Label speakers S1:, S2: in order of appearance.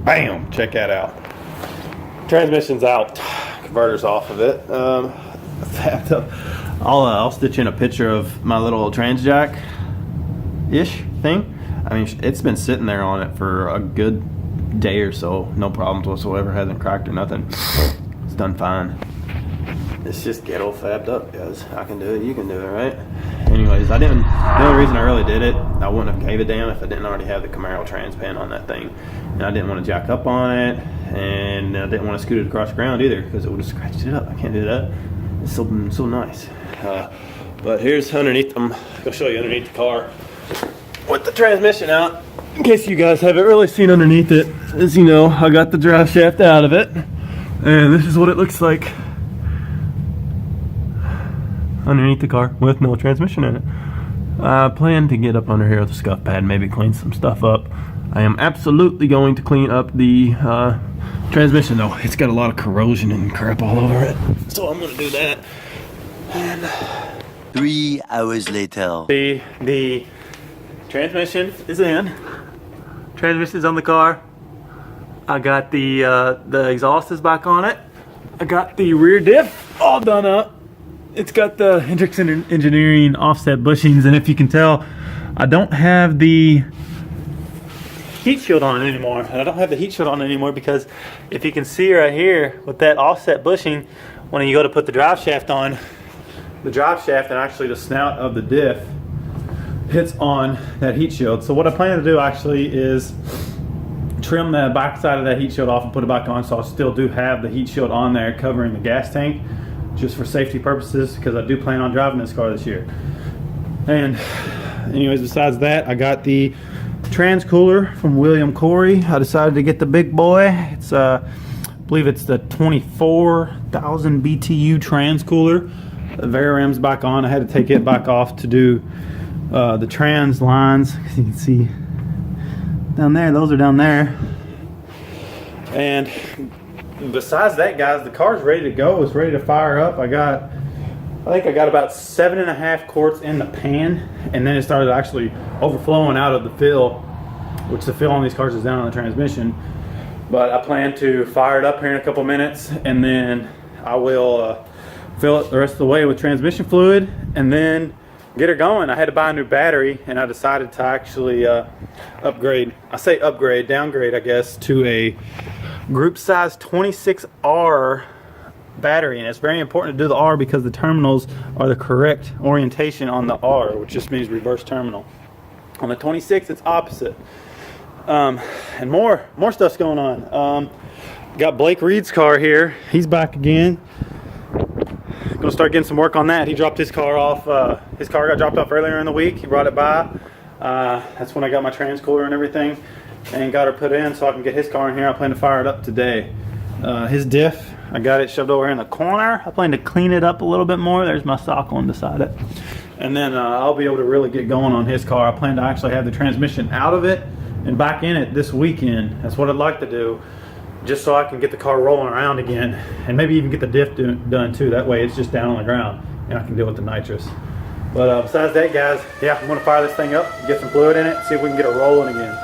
S1: Bam! Check that out. Transmission's out. Converter's off of it. I'll stitch in a picture of my little trans jack ish thing. I mean, it's been sitting there on it for a good day or so. No problems whatsoever. Hasn't cracked or nothing. It's done fine. It's just ghetto fabbed up, guys. I can do it. You can do it, right? Anyways, the only reason I really did it, I wouldn't have gave a damn if I didn't already have the Camaro trans pan on that thing. And I didn't want to jack up on it, and I didn't want to scoot it across the ground either, because it would have scratched it up. I can't do that. It's so nice. But here's underneath. I'm gonna show you underneath the car with the transmission out. In case you guys haven't really seen underneath it, as you know, I got the drive shaft out of it, and this is what it looks like underneath the car with no transmission in it. I plan to get up under here with a scuff pad, maybe clean some stuff up. I am absolutely going to clean up the transmission though. It's got a lot of corrosion and crap all over it, so I'm gonna do that. And
S2: 3 hours later.
S1: The transmission is in. Transmission's on the car. I got the exhaust is back on it. I got the rear diff all done up. It's got the Hendrick's Engineering offset bushings, and if you can tell, I don't have the heat shield on it anymore. And I don't have the heat shield on it anymore because if you can see right here with that offset bushing, when you go to put the drive shaft on, the drive shaft and actually the snout of the diff hits on that heat shield. So what I plan to do actually is trim the back side of that heat shield off and put it back on, so I still do have the heat shield on there covering the gas tank, just for safety purposes, because I do plan on driving this car this year. And anyways, besides that, I got the trans cooler from William Corey. I decided to get the big boy. It's I believe it's the 24,000 BTU trans cooler. The Veram's back on. I had to take it back off to do the trans lines. You can see down there, those are down there. And besides that, guys, the car's ready to go. It's ready to fire up. I think I got about 7.5 quarts in the pan, and then it started actually overflowing out of the fill, which the fill on these cars is down on the transmission. But I plan to fire it up here in a couple minutes, and then I will fill it the rest of the way with transmission fluid, and then get her going. I had to buy a new battery, and I decided to actually upgrade. I say upgrade, downgrade, I guess, to a group size 26R battery. And it's very important to do the R because the terminals are the correct orientation on the R, which just means reverse terminal. On the 26, it's opposite. And more stuff's going on. Got Blake Reed's car here. He's back again. Gonna start getting some work on that. He dropped his car off. His car got dropped off earlier in the week. He brought it by. That's when I got my trans cooler and everything, and got her put in so I can get his car in here. I plan to fire it up today. His diff, I got it shoved over here in the corner. I plan to clean it up a little bit more. There's my sock on beside it. And then I'll be able to really get going on his car. I plan to actually have the transmission out of it and back in it this weekend. That's what I'd like to do, just so I can get the car rolling around again, and maybe even get the diff done too. That way it's just down on the ground and I can deal with the nitrous. But besides that, guys, yeah, I'm gonna fire this thing up, get some fluid in it, see if we can get it rolling again.